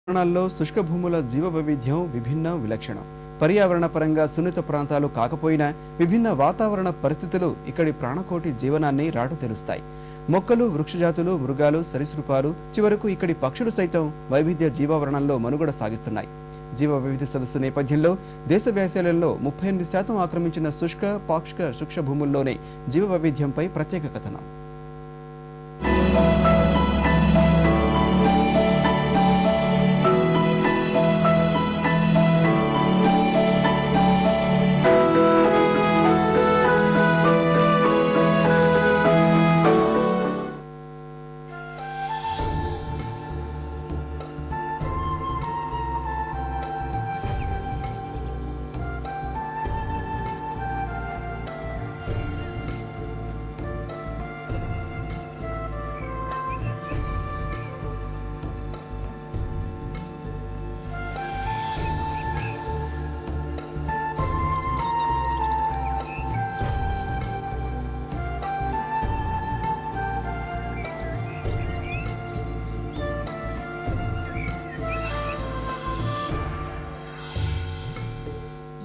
పట్టణాల్లో శుష్క భూముల జీవ వైవిధ్యం విభిన్న విలక్షణం. పర్యావరణ పరంగా సున్నిత ప్రాంతాలు కాకపోయినా విభిన్న వాతావరణ పరిస్థితులు ఇక్కడి ప్రాణకోటి జీవనాన్ని రాటు తెలుస్తాయి. మొక్కలు, వృక్షజాతులు, మృగాలు, సరీసృపాలు, చివరకు ఇక్కడి పక్షులు సైతం వైవిధ్య జీవావరణంలో మనుగడ సాగిస్తున్నాయి. జీవ వైవిధ్య సదస్సు నేపథ్యంలో దేశ వ్యాసాలయంలో 38% ఆక్రమించిన శుష్క, పాక్షిక సూక్ష్మ భూముల్లోనే జీవ వైవిధ్యంపై ప్రత్యేక కథనం.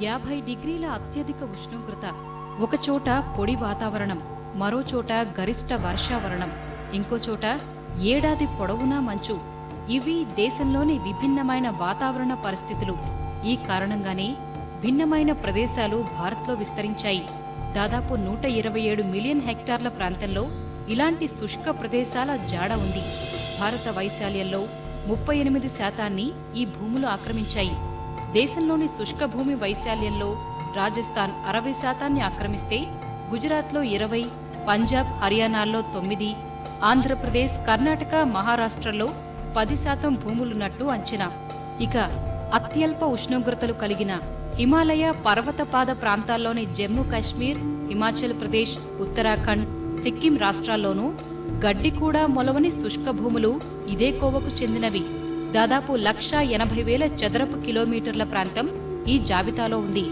యాభై డిగ్రీల అత్యధిక ఉష్ణోగ్రత, ఒకచోట పొడి వాతావరణం, మరోచోట గరిష్ట వర్షావరణం, ఇంకోచోట ఏడాది పొడవునా మంచు. ఇవి దేశంలోని విభిన్నమైన వాతావరణ పరిస్థితులు. ఈ కారణంగానే భిన్నమైన ప్రదేశాలు భారత్లో విస్తరించాయి. దాదాపు 127 మిలియన్ హెక్టార్ల ప్రాంతంలో ఇలాంటి శుష్క ప్రదేశాల జాడ ఉంది. భారత వైశాల్యంలో 38% ఈ భూములు ఆక్రమించాయి. దేశంలోని శుష్క భూమి వైశాల్యంలో రాజస్థాన్ 60% ఆక్రమిస్తే గుజరాత్లో 20%, పంజాబ్, హర్యానాల్లో 9%, ఆంధ్రప్రదేశ్, కర్ణాటక, మహారాష్ట్రలో 10% భూములున్నట్టు అంచనా. ఇక అత్యల్ప ఉష్ణోగ్రతలు కలిగిన హిమాలయ పర్వతపాద ప్రాంతాల్లోని జమ్మూ కాశ్మీర్, హిమాచల్ ప్రదేశ్, ఉత్తరాఖండ్, సిక్కిం రాష్ట్రాల్లోనూ గడ్డి కూడా మొలవని శుష్క భూములు ఇదే కోవకు చెందినవి. దాదాపు 1,80,000 చదరపు కిలోమీటర్ల ప్రాంతం ఈ జాబితాలో ఉంది.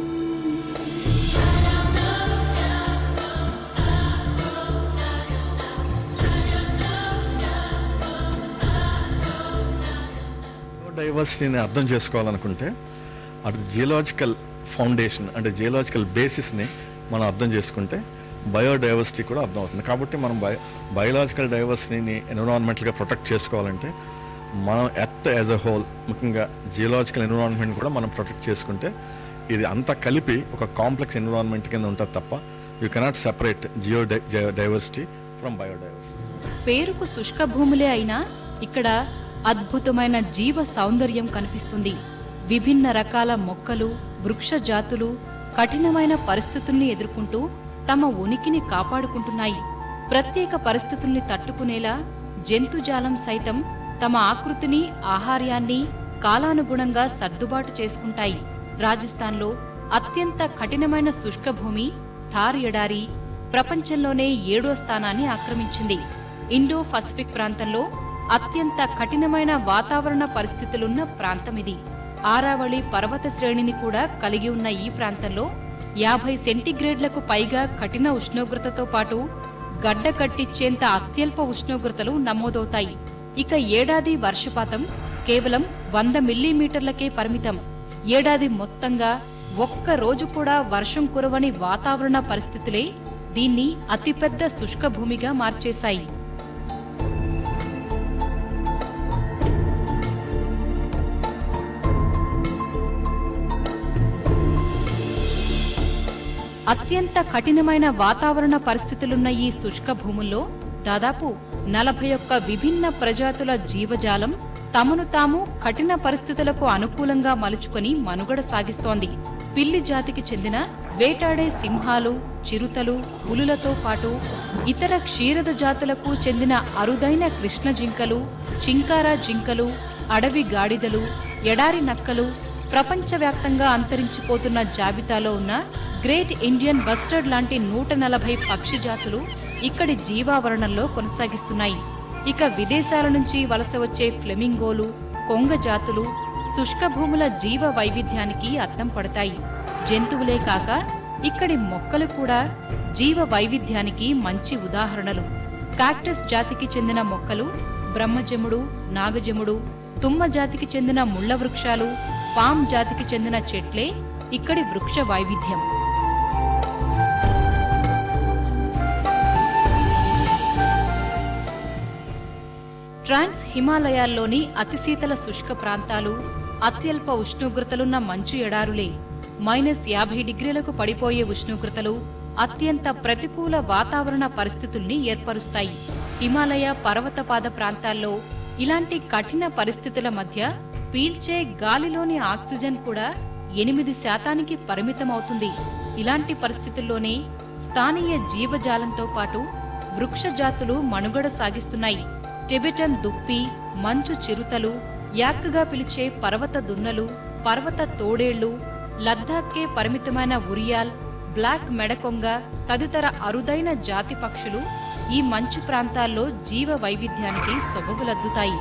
బయోడైవర్సిటీని అర్థం చేసుకోవాలనుకుంటే అటు జియోలాజికల్ ఫౌండేషన్ అంటే జియోలాజికల్ బేసిస్ని మనం అర్థం చేసుకుంటే బయోడైవర్సిటీ కూడా అర్థమవుతుంది. కాబట్టి మనం బయోలాజికల్ డైవర్సిటీని ఎన్విరాన్మెంటల్గా ప్రొటెక్ట్ చేసుకోవాలంటే మనం ఎర్త్ యాజ్ అ హోల్, ముఖ్యంగా జియోలాజికల్ ఎన్విరాన్మెంట్ కూడా మనం ప్రొటెక్ట్ చేసుకుంటే ఇది అంతా కలిపి ఒక కాంప్లెక్స్ ఎన్విరాన్మెంట్ కింద ఉంటుంది తప్ప you cannot separate diversity from biodiversity. పేరుకు శుష్క భూములే అయినా ఇక్కడ అద్భుతమైన జీవ సౌందర్యం కనిపిస్తుంది. విభిన్న రకాల మొక్కలు, వృక్ష జాతులు కఠినమైన పరిస్థితుల్ని ఎదుర్కొంటూ తమ ఉనికిని కాపాడుకుంటున్నాయి. ప్రత్యేక పరిస్థితుల్ని తట్టుకునేలా జంతుజాలం సైతం తమ ఆకృతిని, ఆహార్యాన్ని కాలానుగుణంగా సర్దుబాటు చేసుకుంటాయి. రాజస్థాన్లో అత్యంత కఠినమైన శుష్క భూమి థార్ ఎడారి ప్రపంచంలోనే 7వ స్థానాన్ని ఆక్రమించింది. ఇండో పసిఫిక్ ప్రాంతంలో అత్యంత కఠినమైన వాతావరణ పరిస్థితులున్న ప్రాంతమిది. ఆరావళి పర్వత శ్రేణిని కూడా కలిగి ఉన్న ఈ ప్రాంతంలో 50 సెంటీగ్రేడ్లకు పైగా కఠిన ఉష్ణోగ్రతతో పాటు గడ్డ కట్టించేంత అత్యల్ప ఉష్ణోగ్రతలు నమోదవుతాయి. ఇక ఏడాది వర్షపాతం కేవలం 100 మిల్లీమీటర్లకే పరిమితం. ఏడాది మొత్తంగా ఒక్క రోజు కూడా వర్షం కురవని వాతావరణ పరిస్థితులే దీన్ని అతిపెద్ద శుష్క భూమిగా మార్చేశాయి. అత్యంత కఠినమైన వాతావరణ పరిస్థితులున్న ఈ శుష్క భూముల్లో దాదాపు 41 విభిన్న ప్రజాతుల జీవజాలం తమను తాము కఠిన పరిస్థితులకు అనుకూలంగా మలుచుకొని మనుగడ సాగిస్తోంది. పిల్లి జాతికి చెందిన వేటాడే సింహాలు, చిరుతలు, పులులతో పాటు ఇతర క్షీరద జాతులకు చెందిన అరుదైన కృష్ణ జింకలు, చింకారా జింకలు, అడవి గాడిదలు, ఎడారి నక్కలు, ప్రపంచవ్యాప్తంగా అంతరించిపోతున్న జాబితాలో ఉన్న గ్రేట్ ఇండియన్ బస్టర్డ్ లాంటి 140 పక్షి జాతులు ఇక్కడి జీవావరణంలో కొనసాగిస్తున్నాయి. ఇక విదేశాల నుంచి వలస వచ్చే ఫ్లెమింగోలు, కొంగ జాతులు శుష్క భూముల జీవ వైవిధ్యానికి అద్దం పడతాయి. జంతువులే కాక ఇక్కడి మొక్కలు కూడా జీవ వైవిధ్యానికి మంచి ఉదాహరణలు. కాక్టస్ జాతికి చెందిన మొక్కలు బ్రహ్మజముడు, నాగజముడు, తుమ్మ జాతికి చెందిన ముళ్ళ వృక్షాలు, పామ్ జాతికి చెందిన చెట్లే ఇక్కడి వృక్ష వైవిధ్యం. ట్రాన్స్ హిమాలయాల్లోని అతి శీతల శుష్క ప్రాంతాలు, అత్యల్ప ఉష్ణోగ్రతలున్న మంచు ఎడారులే. -50 డిగ్రీలకు పడిపోయే ఉష్ణోగ్రతలు అత్యంత ప్రతికూల వాతావరణ పరిస్థితుల్ని ఏర్పరుస్తాయి. హిమాలయ పర్వతపాద ప్రాంతాల్లో ఇలాంటి కఠిన పరిస్థితుల మధ్య పీల్చే గాలిలోని ఆక్సిజన్ కూడా 8% పరిమితమవుతుంది. ఇలాంటి పరిస్థితుల్లోనే స్థానియ జీవజాలంతో పాటు వృక్ష జాతులు మనుగడ సాగిస్తున్నాయి. టిబెటన్ దుప్పి, మంచు చిరుతలు, యాక్గా పిలిచే పర్వత దున్నలు, పర్వత తోడేళ్లు, లద్దాఖ్కే పరిమితమైన ఉరియాల్, బ్లాక్ మెడకొంగ తదితర అరుదైన జాతి పక్షులు ఈ మంచు ప్రాంతాల్లో జీవ వైవిధ్యానికి సొబగులద్దుతాయి.